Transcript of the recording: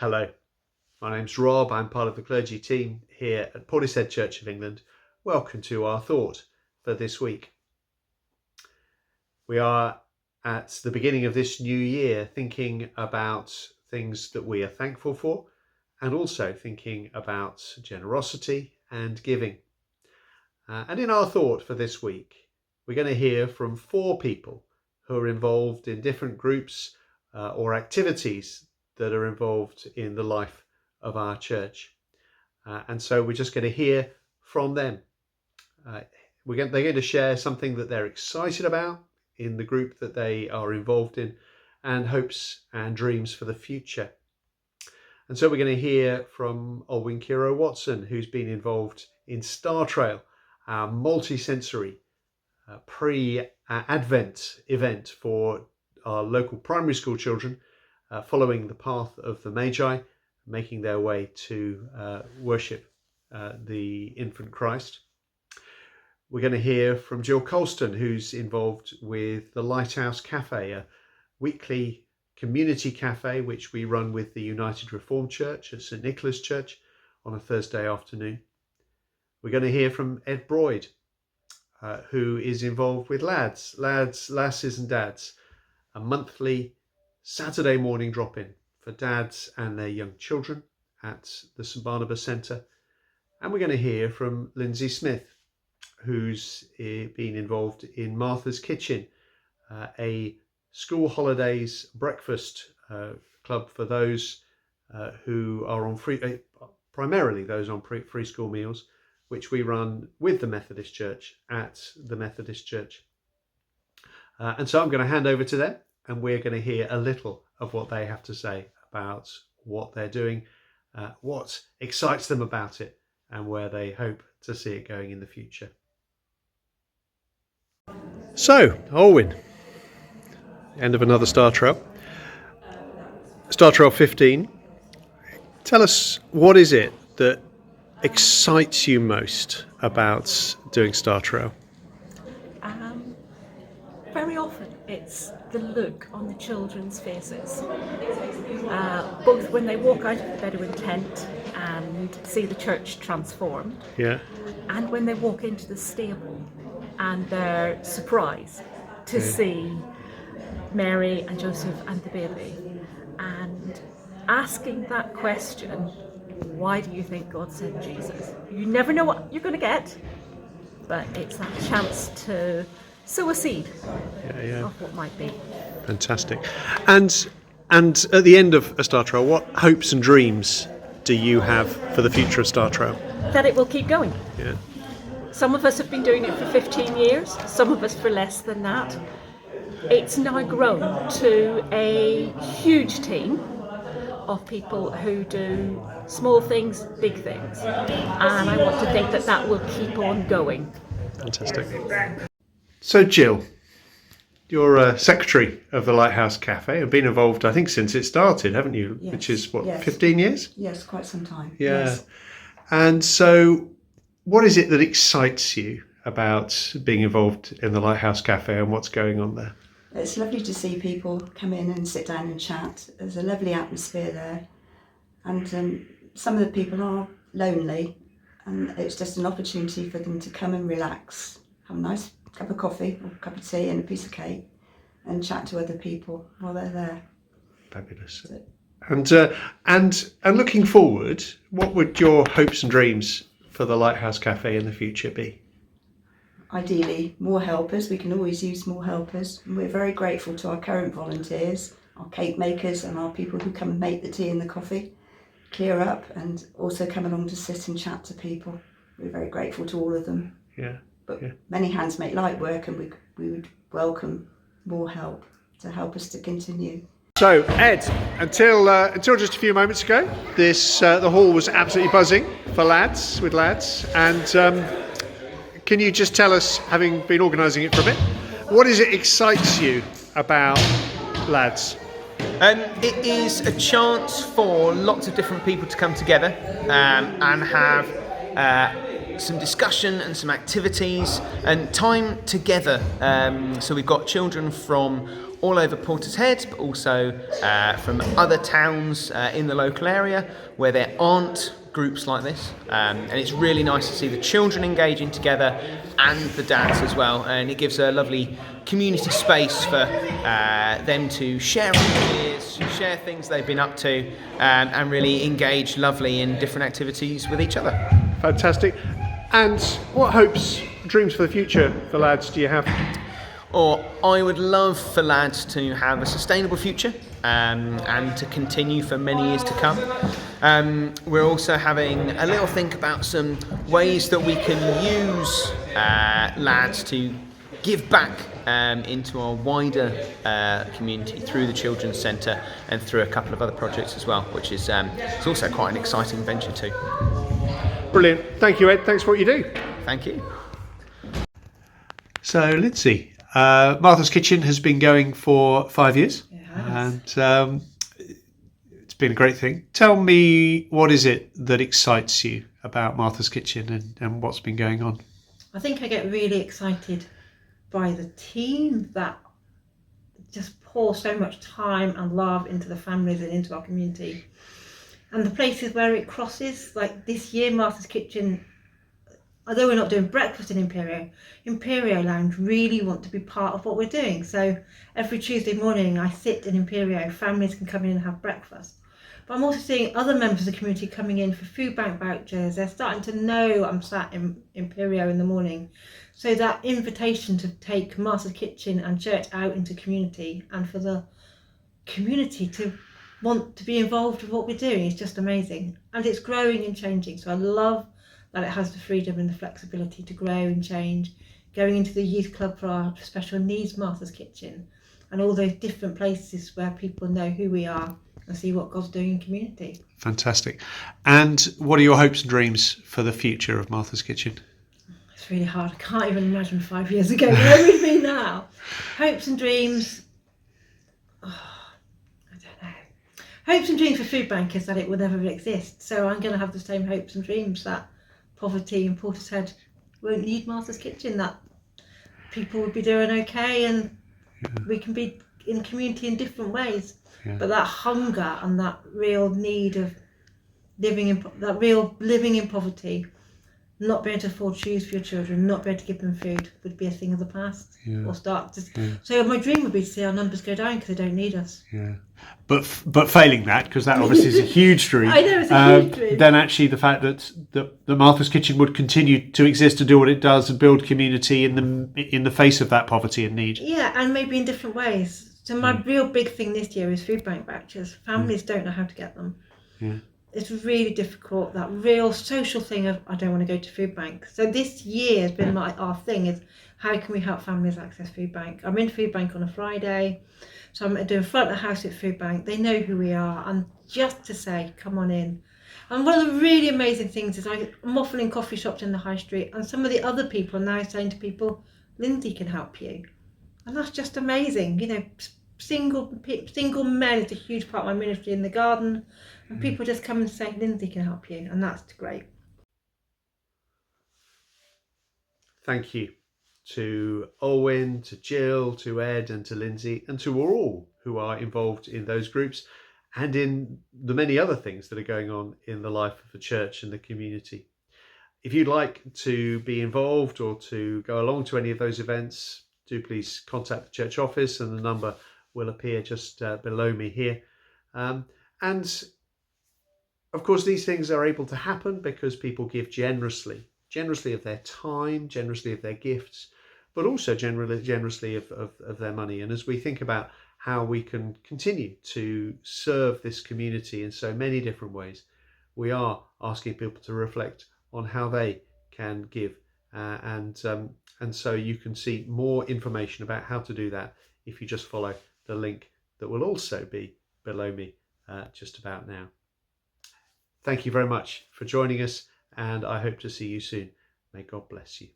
Hello, my name's Rob. I'm part of the clergy team here at Portishead Church of England. Welcome to our thought for this week. We are at the beginning of this new year thinking about things that we are thankful for and also thinking about generosity and giving. And in our thought for this week, we're going to hear from 4 people who are involved in different groups or activities that are involved in the life of our church. And so we're just going to hear from them. They're going to share something that they're excited about in the group that they are involved in, and hopes and dreams for the future. And so we're going to hear from Olwyn Kiro Watson, who's been involved in Star Trail, our multi-sensory pre-Advent event for our local primary school children, following the path of the Magi, making their way to worship the infant Christ. We're going to hear from Jill Colston, who's involved with the Lighthouse Cafe, a weekly community cafe which we run with the United Reformed Church at St Nicholas Church on a Thursday afternoon. We're going to hear from Ed Broyd, who is involved with Lasses and Dads, a monthly Saturday morning drop-in for dads and their young children at the St Barnabas Centre. And we're going to hear from Lindsay Smith, who's been involved in Martha's Kitchen, a school holidays breakfast club for those who are on free, primarily those on free school meals, which we run with the Methodist Church at the Methodist Church. And so I'm going to hand over to them, and we're going to hear a little of what they have to say about what they're doing, what excites them about it, and where they hope to see it going in the future. So, Olwyn, end of another Star Trail. Star Trail 15. Tell us, what is it that excites you most about doing Star Trail? Very often it's the look on the children's faces, both when they walk out of the Bedouin tent and see the church transformed, and when they walk into the stable and they're surprised to see Mary and Joseph and the baby, and asking that question, why do you think God sent Jesus? You never know what you're going to get, but it's that chance to sow a seed of what might be. Fantastic. And at the end of a Star Trail, what hopes and dreams do you have for the future of Star Trail? That it will keep going. Yeah. Some of us have been doing it for 15 years, some of us for less than that. It's now grown to a huge team of people who do small things, big things. And I want to think that that will keep on going. Fantastic. So Jill, you're secretary of the Lighthouse Cafe. You've been involved, I think, since it started, haven't you? Yes. Which is, 15 years? Yes, quite some time. Yeah. Yes. And so what is it that excites you about being involved in the Lighthouse Cafe and what's going on there? It's lovely to see people come in and sit down and chat. There's a lovely atmosphere there. And some of the people are lonely, and it's just an opportunity for them to come and relax, have a nice cup of coffee or a cup of tea and a piece of cake, and chat to other people while they're there. Fabulous. And looking forward, what would your hopes and dreams for the Lighthouse Cafe in the future be? Ideally, more helpers. We can always use more helpers. And we're very grateful to our current volunteers, our cake makers and our people who come and make the tea and the coffee, clear up, and also come along to sit and chat to people. We're very grateful to all of them. But many hands make light work, and we would welcome more help to help us to continue. So Ed, until just a few moments ago, the hall was absolutely buzzing for lads, and can you just tell us, having been organising it for a bit, what is it excites you about lads? It is a chance for lots of different people to come together and have some discussion and some activities and time together. So we've got children from all over Portishead, but also from other towns in the local area where there aren't groups like this, and it's really nice to see the children engaging together and the dads as well, and it gives a lovely community space for them to share ideas, share things they've been up to, and really engage lovely in different activities with each other. Fantastic. And what hopes, dreams for the future for lads do you have? Or I would love for lads to have a sustainable future and to continue for many years to come. We're also having a little think about some ways that we can use lads to give back into our wider community through the Children's Centre and through a couple of other projects as well, which is it's also quite an exciting venture too. Brilliant. Thank you, Ed. Thanks for what you do. Thank you. So, Lindsay, Martha's Kitchen has been going for 5 years. It has. And it's been a great thing. Tell me, what is it that excites you about Martha's Kitchen and what's been going on? I think I get really excited by the team that just pour so much time and love into the families and into our community. And the places where it crosses, like this year, Martha's Kitchen, although we're not doing breakfast in Imperio Lounge really want to be part of what we're doing. So every Tuesday morning I sit in Imperio, families can come in and have breakfast. But I'm also seeing other members of the community coming in for food bank vouchers. They're starting to know I'm sat in Imperio in the morning. So that invitation to take Martha's Kitchen and church out into community, and for the community to want to be involved with what we're doing is just amazing. And it's growing and changing. So I love that it has the freedom and the flexibility to grow and change, going into the youth club for our special needs Martha's Kitchen, and all those different places where people know who we are and see what God's doing in community. Fantastic. And what are your hopes and dreams for the future of Martha's Kitchen? It's really hard. I can't even imagine 5 years ago where we'd be now. Hopes and dreams. Hopes and dreams for food bank is that it will never exist. So I'm going to have the same hopes and dreams that poverty in Portishead won't need Martha's Kitchen, that people will be doing okay, and we can be in community in different ways. But that hunger and that real need of living in poverty, not being able to afford shoes for your children, not being able to give them food, would be a thing of the past. Or start to. So my dream would be to see our numbers go down because they don't need us. Yeah. But failing that, because that obviously is a huge dream. I know, it's a huge dream. Then actually the fact that the Martha's Kitchen would continue to exist and do what it does and build community in the face of that poverty and need. Yeah, and maybe in different ways. So my real big thing this year is food bank vouchers. Families don't know how to get them. Yeah. It's really difficult, that real social thing of, I don't want to go to food bank. So this year has been our thing is, how can we help families access food bank? I'm in food bank on a Friday, so I'm doing front of the house at food bank. They know who we are, and just to say, come on in. And one of the really amazing things is I'm often in coffee shops in the high street, and some of the other people are now saying to people, Lindsay can help you. And that's just amazing. You know, single men is a huge part of my ministry in the garden, and people just come and say, Lindsay can help you, and that's great. Thank you to Owen, to Jill, to Ed, and to Lindsay, and to all who are involved in those groups and in the many other things that are going on in the life of the church and the community. If you'd like to be involved or to go along to any of those events, do please contact the church office, and the number will appear just below me here. And of course, these things are able to happen because people give generously of their time, generously of their gifts, but also generously of their money. And as we think about how we can continue to serve this community in so many different ways, we are asking people to reflect on how they can give. And so you can see more information about how to do that if you just follow the link that will also be below me just about now. Thank you very much for joining us, and I hope to see you soon. May God bless you.